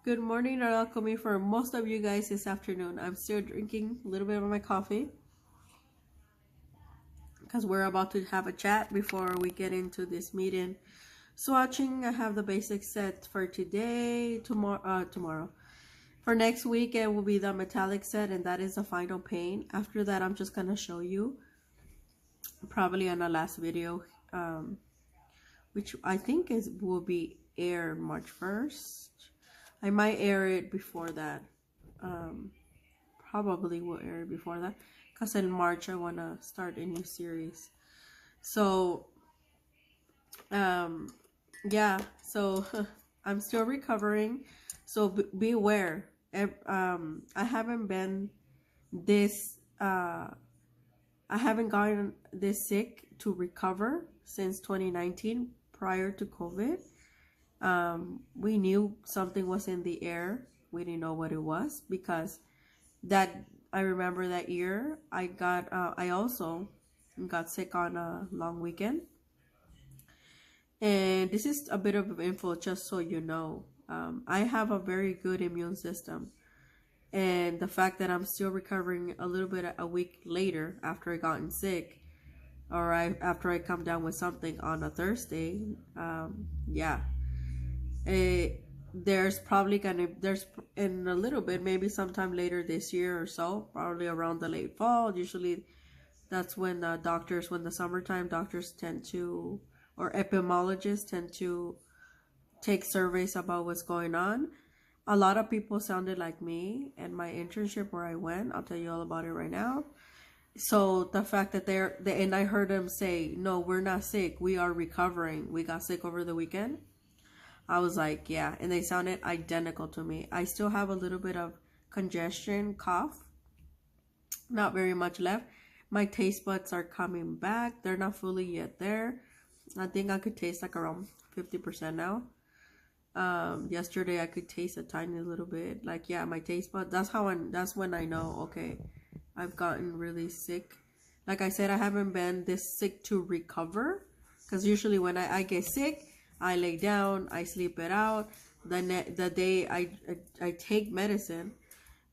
Good morning, Art-Alchemy for most of you guys this afternoon. I'm still drinking a little bit of my coffee because we're about to have a chat before we get into this Meeden swatching. I have the basic set for today, tomorrow. For next week, it will be the metallic set, and that is the final paint. After that, I'm just gonna show you, probably on the last video, which I think will be aired March 1st. I might air it before that. Probably will air it before that because in March I want to start a new series. So yeah, so I'm still recovering, so beware. I haven't been this I haven't gotten this sick to recover since 2019, prior to COVID. We knew something was in the air. We didn't know what it was, because I remember that year I also got sick on a long weekend. And this is a bit of info just so you know. I have a very good immune system, and the fact that I'm still recovering a little bit a week later after I gotten sick, or after I come down with something on a Thursday, yeah, there's in a little bit, maybe sometime later this year or so, probably around the late fall. Usually that's when when the summertime, doctors tend to, or epidemiologists tend to take surveys about what's going on. A lot of people sounded like me and my internship where I went. I'll tell you all about it right now. So the fact that and I heard them say, no, we're not sick, we are recovering, we got sick over the weekend. I was like, yeah, and they sounded identical to me. I still have a little bit of congestion, cough, not very much left. My taste buds are coming back. They're not fully yet there. I think I could taste like around 50% now. Yesterday I could taste a tiny little bit. Like, yeah, my taste buds, that's when I know, okay, I've gotten really sick. Like I said, I haven't been this sick to recover, because usually when I get sick, I lay down, I sleep it out. The day I take medicine,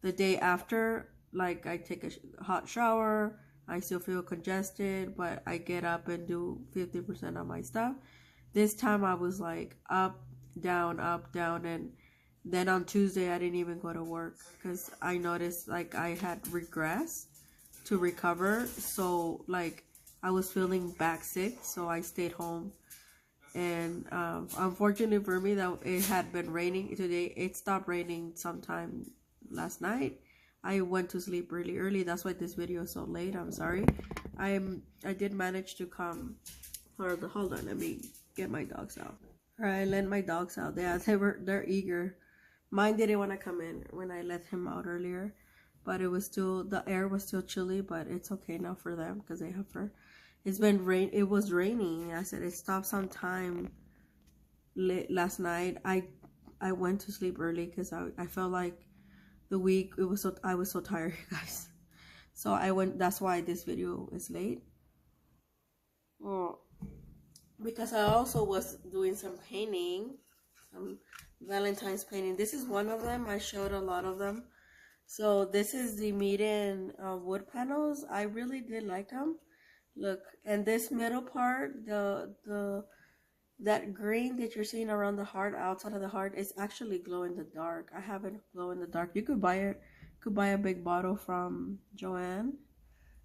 the day after, like, I take a hot shower, I still feel congested, but I get up and do 50% of my stuff. This time I was like up, down, and then on Tuesday I didn't even go to work because I noticed like I had regressed to recover. So like I was feeling back sick, so I stayed home. And unfortunately for me, that it had been raining today. It stopped raining sometime last night. I went to sleep really early. That's why this video is so late. I'm sorry. I did manage to come. Hold on, let me get my dogs out. All right, I let my dogs out. Yeah, they're eager. Mine didn't want to come in when I let him out earlier, but the air was still chilly. But it's okay now for them because they have fur. It's been it was raining. I said it stopped sometime late last night. I went to sleep early because I felt like the week I was so tired, guys. So I went. That's why this video is late. Well, because I also was doing some painting, some Valentine's painting. This is one of them. I showed a lot of them. So this is the Meeden wood panels. I really did like them. Look, and this middle part, that green that you're seeing around the heart, outside of the heart, is actually glow in the dark. I have it glow in the dark. You could buy it. Could buy a big bottle from Joanne.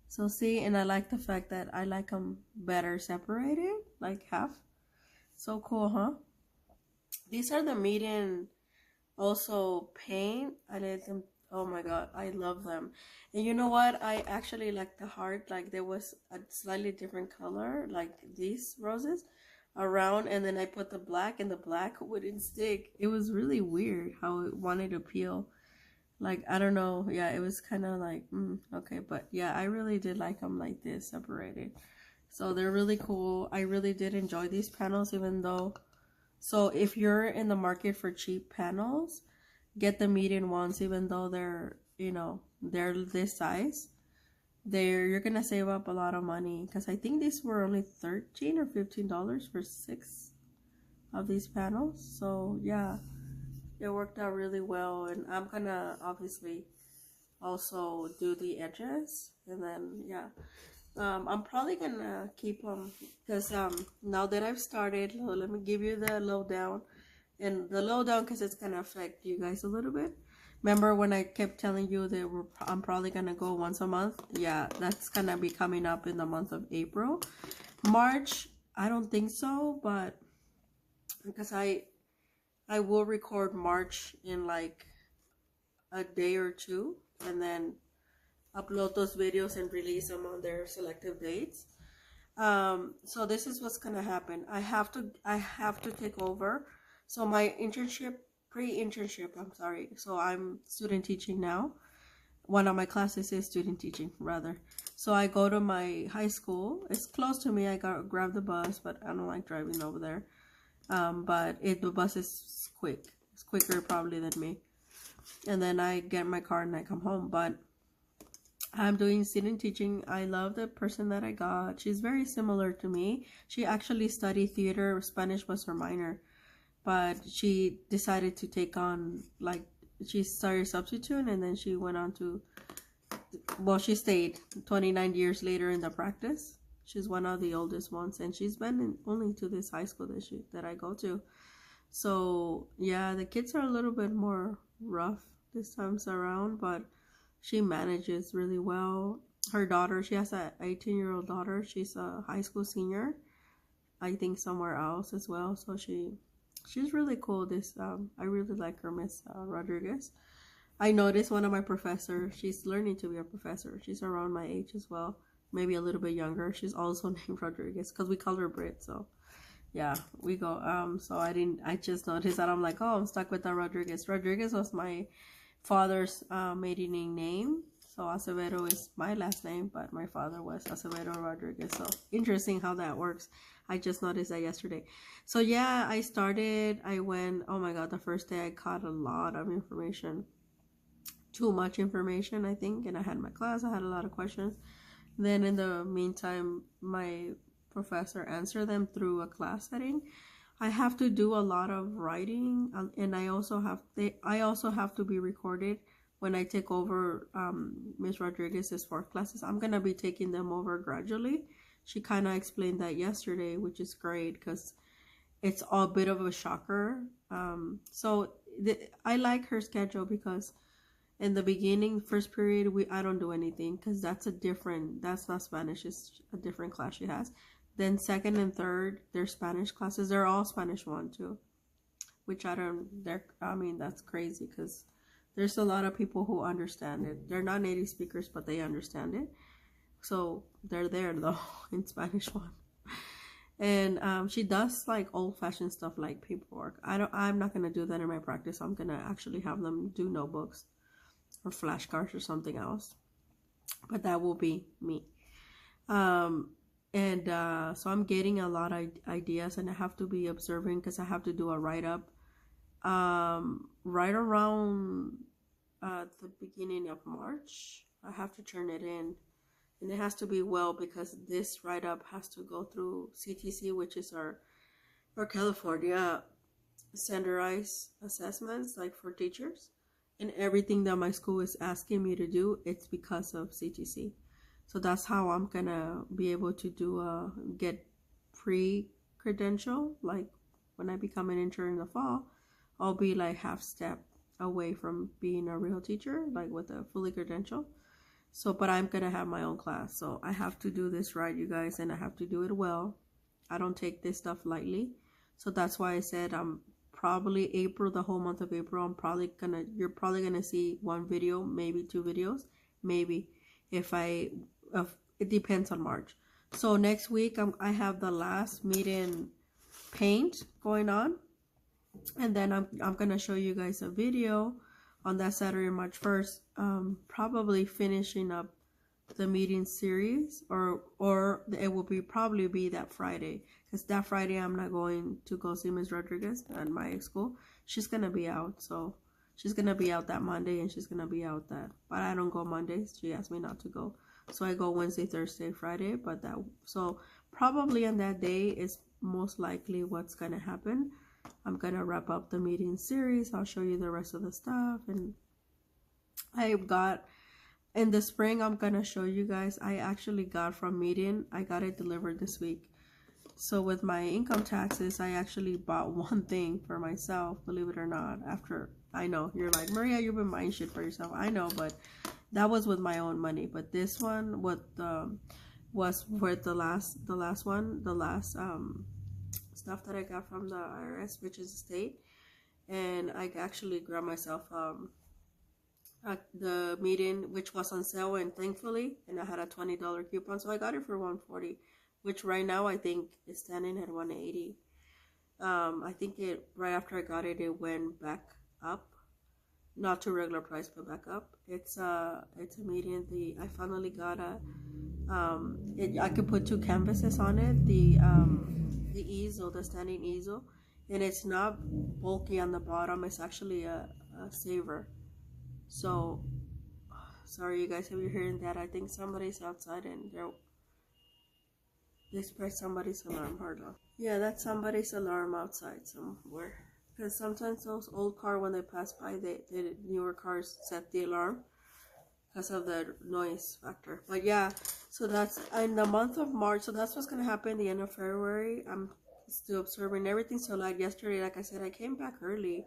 So see, and I like the fact that I like them better separated, like half. So cool, huh? These are the Meeden also paint. I let them. Oh my god, I love them. And you know what? I actually like the heart. Like there was a slightly different color, like these roses around, and then I put the black, and the black wouldn't stick. It was really weird how it wanted to peel. Like, I don't know. Yeah, it was kind of like, okay. But yeah, I really did like them like this, separated. So they're really cool. I really did enjoy these panels, even though. So if you're in the market for cheap panels, get the Meeden ones, even though they're, they're this size. You're gonna save up a lot of money, because I think these were only $13 or $15 for 6 of these panels. So yeah, It worked out really well, and I'm gonna obviously also do the edges, and then yeah, I'm probably gonna keep them because now that I've started, let me give you the lowdown, and the lowdown because it's gonna affect you guys a little bit. Remember when I kept telling you that I'm probably gonna go once a month? Yeah, that's gonna be coming up in the month of April. March, I don't think so, but because I will record March in like a day or two, and then upload those videos and release them on their selective dates. So this is what's gonna happen. I have to take over. So my pre-internship, I'm sorry. So I'm student teaching now. One of my classes is student teaching, rather. So I go to my high school. It's close to me. I got grab the bus, but I don't like driving over there. But the bus is quick. It's quicker probably than me. And then I get my car and I come home. But I'm doing student teaching. I love the person that I got. She's very similar to me. She actually studied theater. Spanish was her minor. But she decided to take on, like, she started substitute, and then she went on to, well, she stayed 29 years later in the practice. She's one of the oldest ones, and she's been only to this high school that I go to. So yeah, the kids are a little bit more rough this time around, but she manages really well. Her daughter, she has an 18-year-old daughter. She's a high school senior, I think somewhere else as well. So she's really cool. I really like her, Miss Rodriguez. I noticed one of my professors, she's learning to be a professor. She's around my age as well, maybe a little bit younger. She's also named Rodriguez because we call her Brit. So yeah, we go. So I just noticed that. I'm like, oh, I'm stuck with that Rodriguez. Rodriguez was my father's maiden name. So Acevedo is my last name, but my father was Acevedo Rodriguez. So interesting how that works. I just noticed that yesterday. So yeah, I went, oh my God, the first day I caught a lot of information. Too much information, I think. And I had my class, I had a lot of questions. Then in the meantime, my professor answered them through a class setting. I have to do a lot of writing, and I also have to be recorded when I take over Miss Rodriguez's 4 classes. I'm gonna be taking them over gradually. She kind of explained that yesterday, which is great because it's a bit of a shocker. I like her schedule because in the beginning, first period, I don't do anything because that's not Spanish. It's a different class she has. Then second and third, they're Spanish classes. They're all Spanish 1 too, which that's crazy because there's a lot of people who understand it. They're not native speakers, but they understand it. So they're there though in Spanish 1. And she does like old-fashioned stuff like paperwork. I'm not gonna do that in my practice. I'm gonna actually have them do notebooks or flashcards or something else. But that will be me. So I'm getting a lot of ideas, and I have to be observing because I have to do a write-up right around the beginning of March. I have to turn it in, and it has to be well because this write-up has to go through CTC, which is our California standardized assessments, like for teachers. And everything that my school is asking me to do, it's because of CTC. So that's how I'm gonna be able to get pre-credential. Like when I become an intern in the fall, I'll be like half step away from being a real teacher, like with a fully credential. So, but I'm gonna have my own class. So I have to do this right, you guys, and I have to do it well. I don't take this stuff lightly. So that's why I said I'm probably April, the whole month of April, you're probably gonna see 1 video, maybe 2 videos, maybe. It depends on March. So next week I have the last Meeden paint going on, and then I'm gonna show you guys a video on that Saturday, March 1st, probably finishing up the Meeden series, or it will probably be that Friday, because that Friday I'm not going to go see Ms. Rodriguez at my school. She's gonna be out, so she's gonna be out that Monday, and she's gonna be out but I don't go Mondays. She asked me not to go, so I go Wednesday, Thursday, Friday. So probably on that day is most likely what's gonna happen. I'm gonna wrap up the Meeden series. I'll show you the rest of the stuff. And I got in the spring, I'm gonna show you guys, I actually got from Meeden, I got it delivered this week. So with my income taxes, I actually bought one thing for myself, believe it or not. After, I know you're like, Maria, you've been buying shit for yourself. I know, but that was with my own money. But this one, was with the last stuff that I got from the IRS, which is the state. And I actually grabbed myself the Meeden, which was on sale, and thankfully, and I had a $20 coupon, so I got it for $140, which right now I think is standing at $180. I think it right after I got it, it went back up, not to regular price, but back up. It's a Meeden. I finally got a I could put 2 canvases on it. The easel, the standing easel, and it's not bulky on the bottom. It's actually a saver. So sorry you guys if you're hearing that. I think somebody's outside and they pressed somebody's alarm. Hold on. Yeah, that's somebody's alarm outside somewhere. Because sometimes those old cars, when they pass by, the newer cars set the alarm because of the noise factor. But yeah, so that's in the month of March. So that's what's gonna happen at the end of February. I'm still observing everything. So like yesterday, like I said, I came back early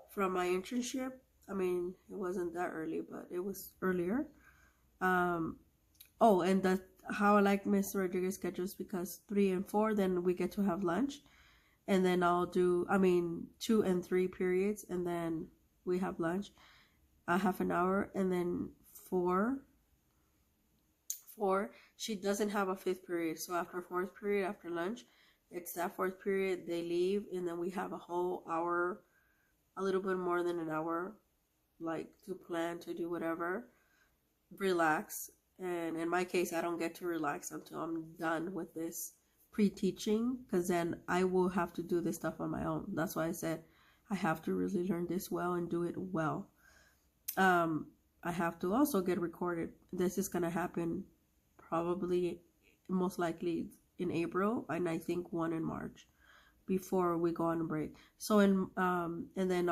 from my internship. I mean, it wasn't that early, but it was earlier. Oh, and that how I like Mr. Rodriguez's schedules, because 3 and 4, then we get to have lunch, and then I'll do, 2 and 3 periods, and then we have lunch, half an hour, and then 4, she doesn't have a 5th period, so after 4th period, after lunch, it's that 4th period, they leave, and then we have a whole hour, a little bit more than an hour, like to plan, to do whatever, relax. And in my case, I don't get to relax until I'm done with this pre-teaching, because then I will have to do this stuff on my own. That's why I said I have to really learn this well and do it well. I have to also get recorded. This is going to happen probably, most likely in April, and I think 1 in March, before we go on a break. So and then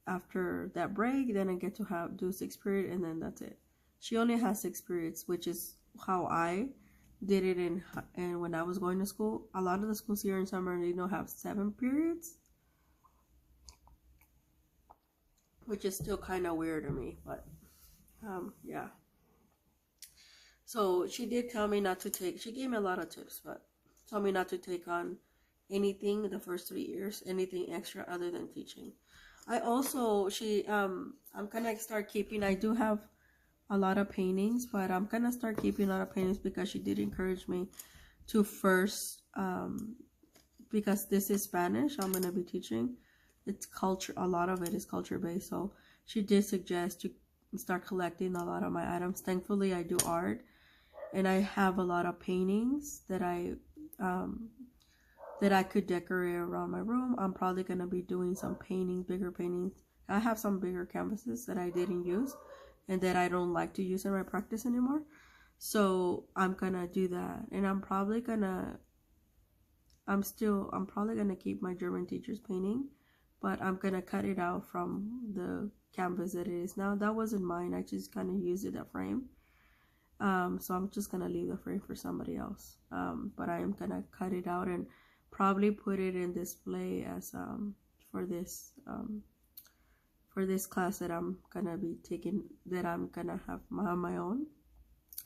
after that break, then I get to do 6 period, and then that's it. She only has 6 periods, which is how I did it and when I was going to school. A lot of the schools here in San Bernardino have 7 periods, which is still kind of weird to me, but yeah. So she did tell me not to take, she gave me a lot of tips, but told me not to take on anything the first 3 years, anything extra other than teaching. I also, I'm gonna start keeping, I do have a lot of paintings, but I'm gonna start keeping a lot of paintings, because she did encourage me to first, because this is Spanish, I'm gonna be teaching, it's culture, a lot of it is culture based, so she did suggest to start collecting a lot of my items. Thankfully, I do art, and I have a lot of paintings that I could decorate around my room. I'm probably gonna be doing some paintings, bigger paintings. I have some bigger canvases that I didn't use and that I don't like to use in my practice anymore. So I'm gonna do that, and I'm probably gonna keep my German teacher's painting, but I'm gonna cut it out from the canvas that it is now. That wasn't mine, I just kind of used it, that frame. So I'm just gonna leave the frame for somebody else. But I am gonna cut it out and probably put it in display as for this class that I'm gonna be taking, that I'm gonna have on my own.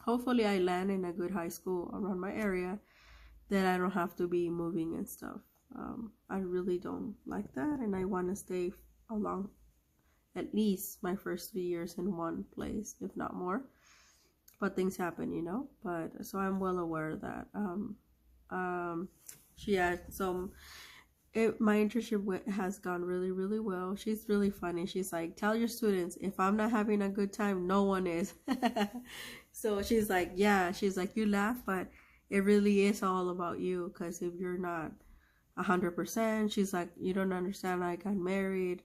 Hopefully I land in a good high school around my area, that I don't have to be moving and stuff. I really don't like that, and I want to stay along at least my first 3 years in one place, if not more. But things happen, you know. But so I'm well aware of that. She had some. My internship has gone really, really well. She's really funny. She's like, tell your students, if I'm not having a good time, no one is. So she's like, yeah. She's like, you laugh, but it really is all about you. Because if you're not 100%, she's like, you don't understand. I got married.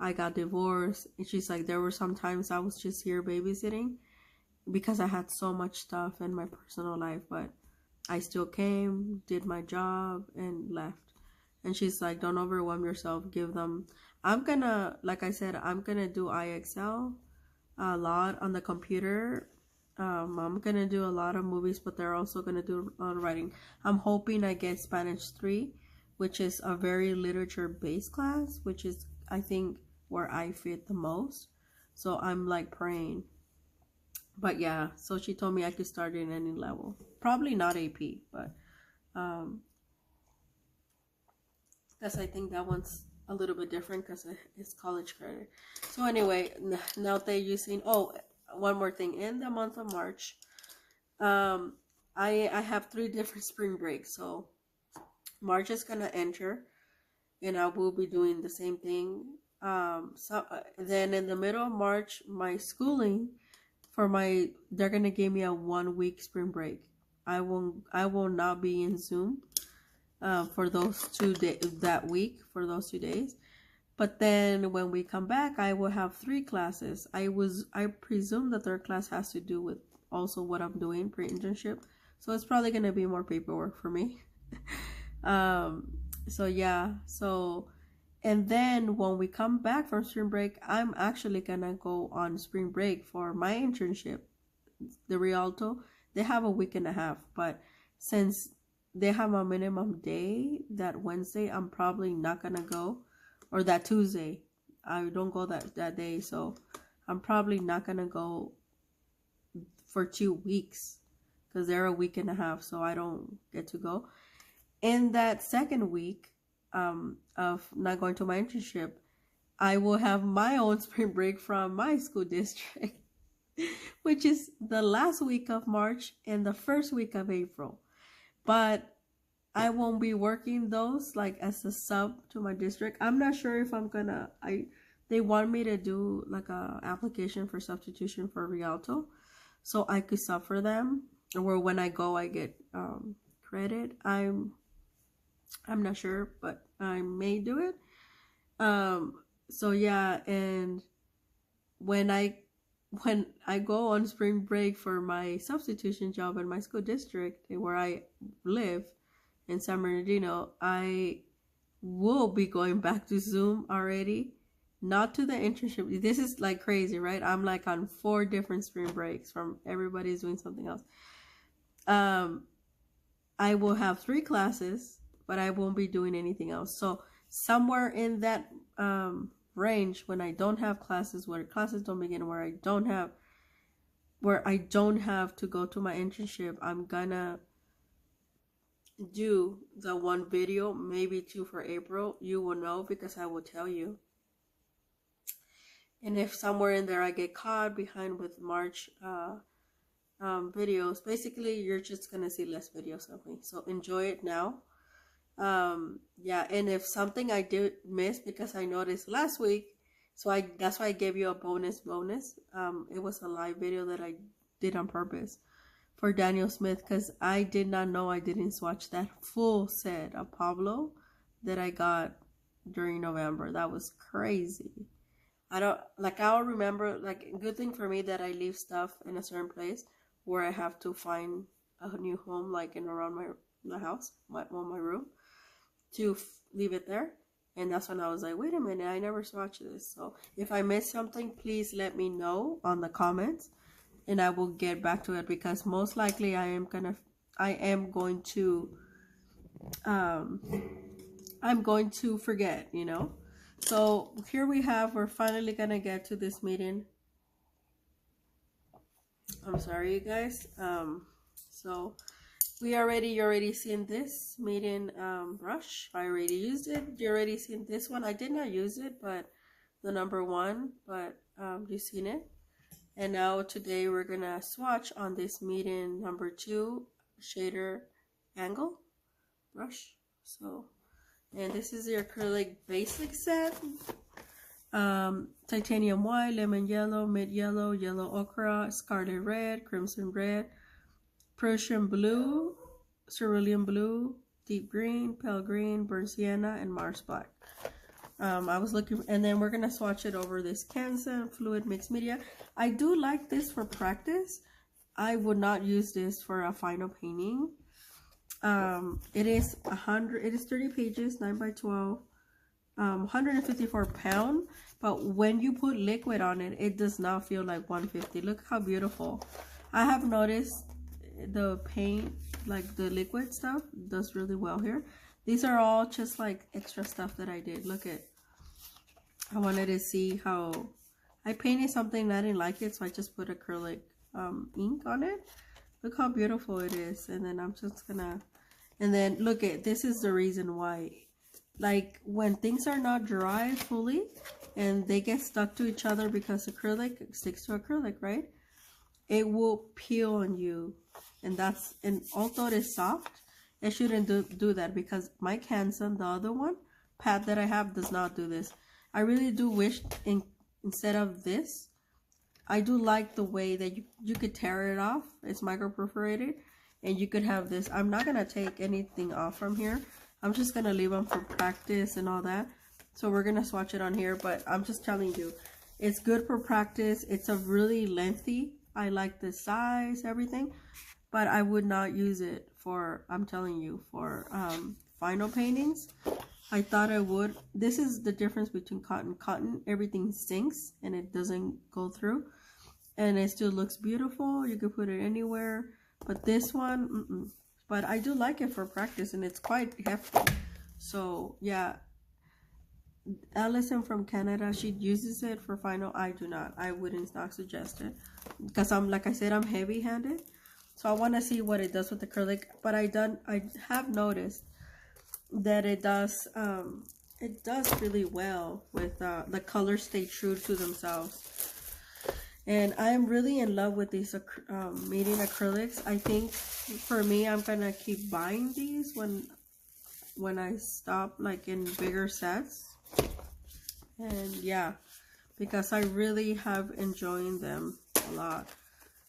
I got divorced. And she's like, there were some times I was just here babysitting, because I had so much stuff in my personal life. But I still came, did my job, and left. And she's like, don't overwhelm yourself, give them. I'm gonna, like I said, I'm gonna do IXL a lot on the computer. I'm gonna do a lot of movies, but they're also gonna do a lot of writing. I'm hoping I get Spanish 3, which is a very literature based class, which is, I think, where I fit the most. So I'm like praying. But yeah, so she told me I could start in any level. Probably not AP, but because I think that one's a little bit different because it's college credit. So anyway, now they're using, oh, one more thing. In the month of March, I have 3 different spring breaks. So March is gonna enter, and I will be doing the same thing. Then in the middle of March, my schooling they're gonna give me a 1-week spring break. I will not be in Zoom for those 2 days that week, for those 2 days. But then when we come back, I will have 3 classes. I presume the 3rd class has to do with also what I'm doing pre-internship, so it's probably gonna be more paperwork for me. So yeah, and then when we come back from spring break, I'm actually gonna go on spring break for my internship. The Rialto, they have a week and a half, but since they have a minimum day, that Wednesday, I'm probably not gonna go, or that Tuesday, I don't go that day, so I'm probably not gonna go for 2 weeks because they're a week and a half, so I don't get to go. In that 2nd week of not going to my internship, I will have my own spring break from my school district, which is the last week of March and the 1st week of April. But I won't be working those like as a sub to my district. I'm not sure if I'm gonna, they want me to do like a application for substitution for Rialto, so I could sub for them, or when I go I get credit. I'm not sure, but I may do it. So yeah, and when I go on spring break for my substitution job in my school district where I live in San Bernardino, I will be going back to Zoom already, not to the internship. This is like crazy, right? I'm like on 4 different spring breaks from everybody's doing something else. I will have 3 classes, but I won't be doing anything else. So somewhere in that range, when I don't have classes, where classes don't begin, where I don't have to go to my internship, I'm gonna do the 1 video, maybe 2 for April. You will know because I will tell you. And if somewhere in there I get caught behind with March videos, basically you're just gonna see less videos of me. So enjoy it now. Yeah, and if something I did miss, because I noticed last week, so that's why I gave you a bonus. It was a live video that I did on purpose for Daniel Smith, because I did not know I didn't swatch that full set of Pablo that I got during November. That was crazy. I'll remember, like, good thing for me that I leave stuff in a certain place where I have to find a new home, like in around my house, my room, to leave it there. And that's when I was like, wait a minute, I never swatched this. So if I missed something, please let me know on the comments, and I will get back to it, because most likely I'm going to forget, you know. So here we're finally gonna get to this Meeden. I'm sorry, you guys. So you already seen this Meeden brush. I already used it. You already seen this one. I did not use it, but the number 1, but you seen it. And now today we're gonna swatch on this Meeden number 2 shader angle brush. So, and this is the acrylic basic set. Titanium white, lemon yellow, mid yellow, yellow ochre, scarlet red, crimson red, Prussian blue, cerulean blue, deep green, pale green, burnt sienna, and Mars black. I was looking, and then we're gonna swatch it over this Canson fluid mixed media. I do like this for practice. I would not use this for a final painting. It is 30 pages, 9 by 12, 154 pound. But when you put liquid on it, it does not feel like 150. Look how beautiful. I have noticed the paint, like the liquid stuff, does really well here. These are all just like extra stuff that I did. Look at, I wanted to see how I painted something and I didn't like it, so I just put acrylic ink on it. Look how beautiful it is. And then I'm just gonna, and then look at, this is the reason why, like when things are not dry fully and they get stuck to each other because acrylic sticks to acrylic, right? It will peel on you, and that's, and although it is soft, it shouldn't do that, because Mike Hansen, the other one pad that I have, does not do this. I really do wish instead of this, I do like the way that you could tear it off. It's micro perforated, and you could have this. I'm not gonna take anything off from here. I'm just gonna leave them for practice and all that. So we're gonna swatch it on here, but I'm just telling you, it's good for practice. It's a really lengthy. I like the size, everything, but I would not use it for, I'm telling you, for final paintings. I thought I would. This is the difference between cotton. Cotton, everything sinks and it doesn't go through, and it still looks beautiful. You could put it anywhere, but this one, but I do like it for practice, and it's quite hefty. So yeah, Allison from Canada, she uses it for final. I do not. I wouldn't not suggest it, because I'm, like I said, I'm heavy-handed, so I want to see what it does with acrylic. But I have noticed that it does really well with the colors stay true to themselves. And I'm really in love with these Meeden acrylics. I think for me, I'm gonna keep buying these when I stop, like in bigger sets. And yeah, because I really have enjoying them a lot,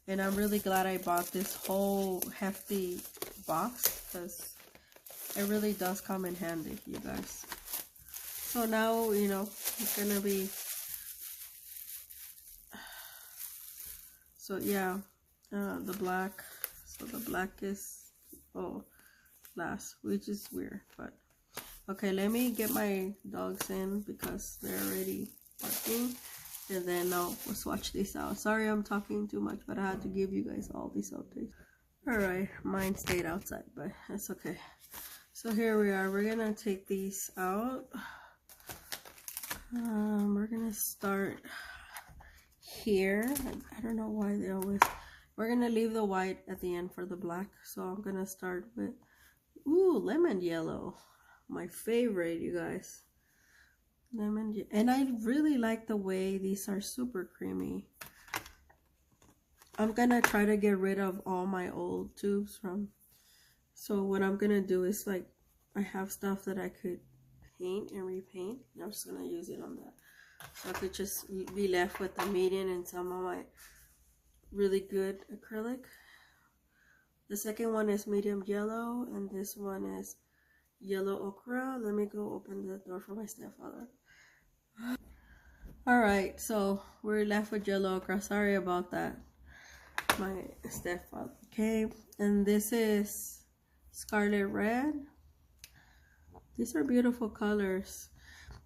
and I'm really glad I bought this whole hefty box, because it really does come in handy, you guys. So now, you know, it's gonna be, so yeah, the black, so the black is, oh, last, which is weird, but okay, let me get my dogs in because they're already barking, and then we'll swatch these out. Sorry I'm talking too much, but I had to give you guys all these updates. Alright, mine stayed outside, but that's okay. So here we are. We're gonna take these out. We're gonna start here. I don't know why they always, we're gonna leave the white at the end for the black. So I'm gonna start with, ooh, lemon yellow. My favorite, you guys. Lemon, and I really like the way these are super creamy. I'm gonna try to get rid of all my old tubes from, so what I'm gonna do is, like, I have stuff that I could paint and repaint, and I'm just gonna use it on that, so I could just be left with the Meeden and some of my really good acrylic. The second one is medium yellow, and this one is yellow ochre. Let me go open the door for my stepfather. Alright, so we're left with yellow ochre. Sorry about that, my stepfather. Okay, and this is scarlet red. These are beautiful colors.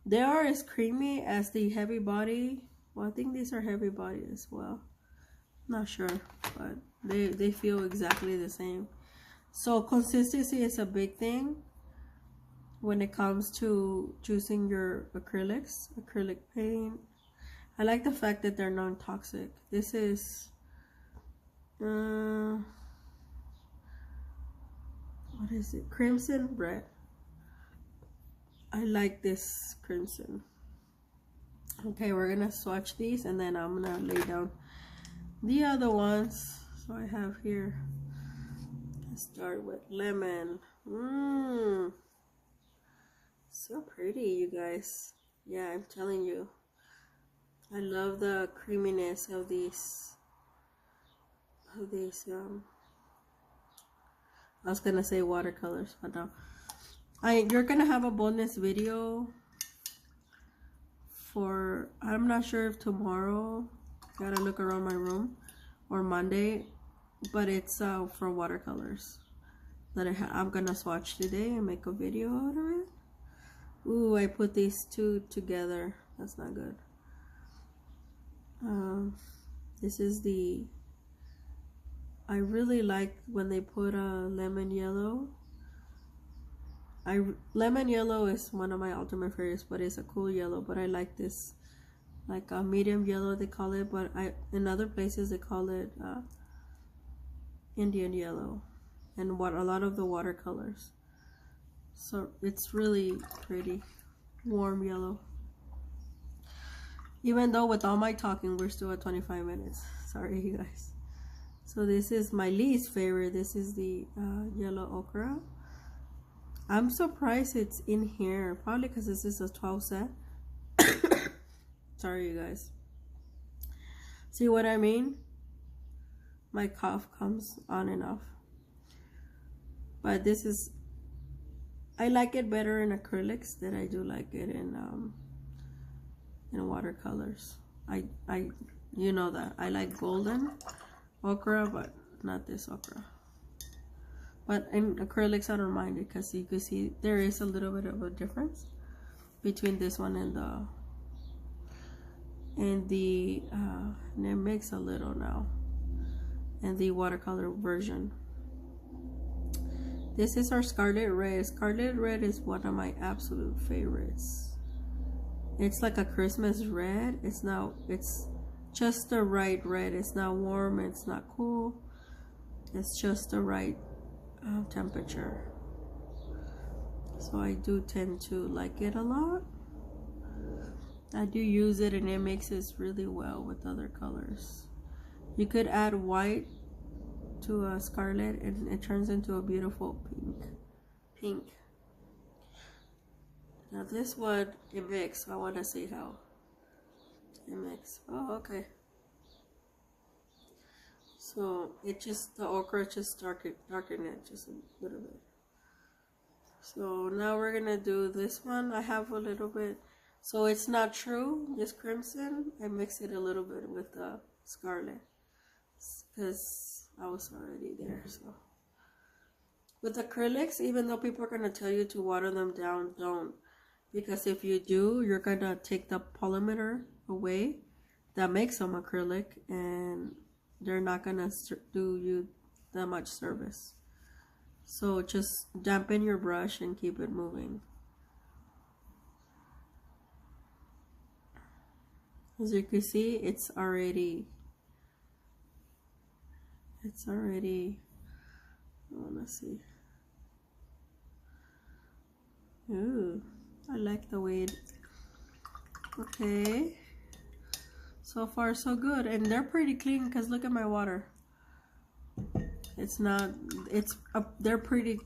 They are as creamy as the heavy body. Well, I think these are heavy body as well. Not sure, but they feel exactly the same. So consistency is a big thing when it comes to choosing your acrylics, acrylic paint. I like the fact that they're non-toxic. This is what is it? Crimson red. I like this crimson. Okay, we're gonna swatch these, and then I'm gonna lay down the other ones. So I have here, let's start with lemon. So pretty, you guys. Yeah, I'm telling you, I love the creaminess of these I was gonna say watercolors, but no. You're gonna have a bonus video for, I'm not sure if tomorrow, gotta look around my room, or Monday, but it's for watercolors. that I'm gonna swatch today and make a video out of it. Ooh, I put these two together. That's not good. This is the, I really like when they put a lemon yellow. Lemon yellow is one of my ultimate favorites, but it's a cool yellow. But I like this, like a medium yellow they call it, but in other places they call it Indian yellow, and what a lot of the watercolors. So it's really pretty, warm yellow. Even though with all my talking, we're still at 25 minutes. Sorry, you guys. So this is my least favorite. This is the yellow ochre. I'm surprised it's in here. Probably because this is a 12 set. Sorry, you guys. See what I mean? My cough comes on and off. But this is, I like it better in acrylics than I do like it in watercolors. You know that I like golden ochre, but not this ochre. But in acrylics I don't mind it, because you can see there is a little bit of a difference between this one and it makes a little now, and the watercolor version. This is our Scarlet Red. Scarlet Red is one of my absolute favorites. It's like a Christmas red. It's just the right red. It's not warm, it's not cool. It's just the right temperature. So I do tend to like it a lot. I do use it, and it mixes really well with other colors. You could add white to a scarlet and it turns into a beautiful pink. Now this one, it mixes. I want to see how it mixes. Oh, okay. So it just, the ochre just darken it just a little bit. So now we're gonna do this one. I have a little bit, so it's not true, this crimson. I mix it a little bit with the scarlet because I was already there. So with acrylics, even though people are gonna tell you to water them down, don't. Because if you do, you're gonna take the polymer away that makes them acrylic, and they're not gonna do you that much service. So just dampen your brush and keep it moving. As you can see, it's already, I wanna see. Ooh, I like the way it, okay. So far so good, and they're pretty clean because look at my water. It's not, it's a pretty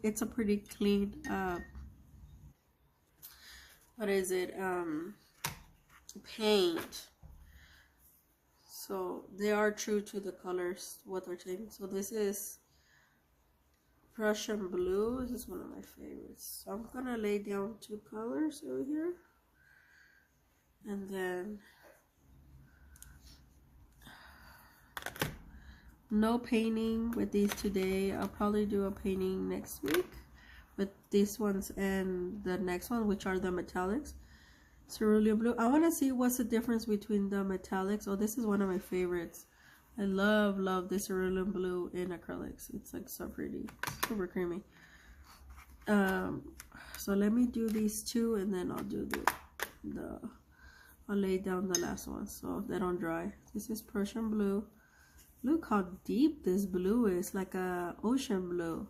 clean what is it, paint. So they are true to the colors, what they're taking. So this is Prussian blue. This is one of my favorites. So I'm gonna lay down two colors over here, and then no painting with these today. I'll probably do a painting next week with these ones and the next one, which are the metallics. Cerulean blue. I want to see what's the difference between the metallics. Oh, this is one of my favorites. I love this cerulean blue in acrylics. It's like so pretty, super creamy. So let me do these two, and then I'll do I'll lay down the last one so they don't dry. This is Prussian blue. Look how deep this blue is, like a ocean blue.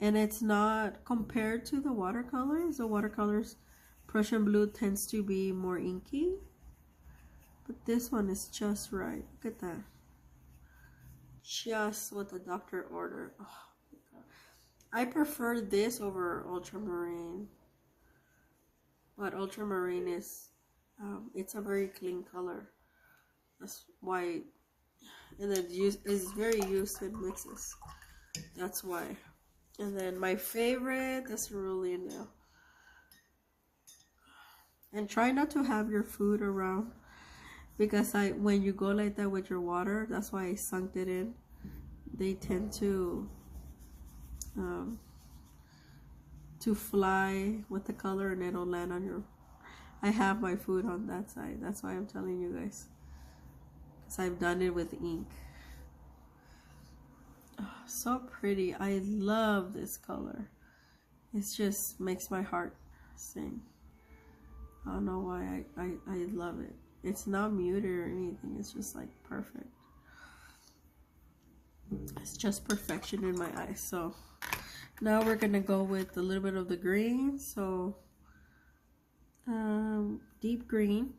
And it's not compared to the watercolors. The watercolors, Prussian blue tends to be more inky. But this one is just right. Look at that. Just what the doctor ordered. Oh my God. I prefer this over ultramarine. But ultramarine is, it's a very clean color. That's why. And then is very used in mixes. That's why. And then my favorite, the cerulean now. And try not to have your food around, because when you go like that with your water, that's why I sunk it in. They tend to to fly with the color and it'll land on your. I have my food on that side. That's why I'm telling you guys. Because I've done it with ink. Oh, so pretty. I love this color. It just makes my heart sing. I don't know why I love it. It's not muted or anything. It's just like perfect. It's just perfection in my eyes. So now we're gonna go with a little bit of the green. So deep green.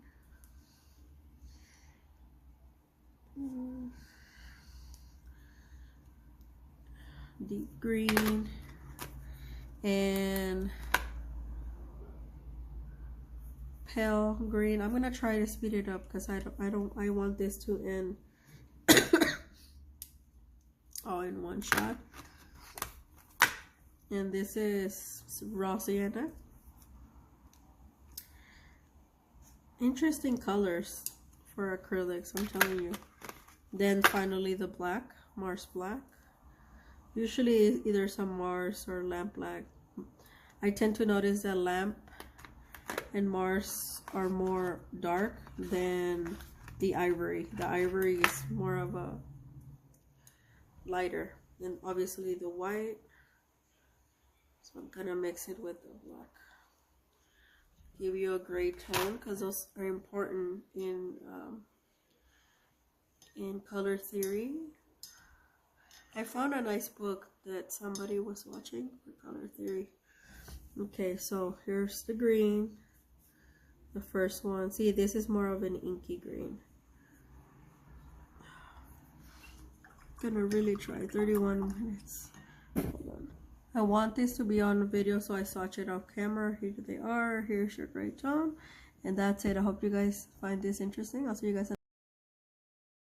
Deep green and pale green. I'm gonna try to speed it up because I want this to end all in one shot. And this is raw sienna. Interesting colors for acrylics, I'm telling you. Then finally the black, Mars black. Usually either some Mars or lamp black. I tend to notice that lamp and Mars are more dark than the ivory. The ivory is more of a lighter. And obviously the white. So I'm gonna mix it with the black. Give you a gray tone because those are important in color theory. I found a nice book that somebody was watching for color theory. Okay, so here's the green. The first one. See, this is more of an inky green. I'm gonna really try. 31 minutes. Hold on. I want this to be on video, so I swatch it off camera. Here they are. Here's your gray tone. And that's it. I hope you guys find this interesting. I'll see you guys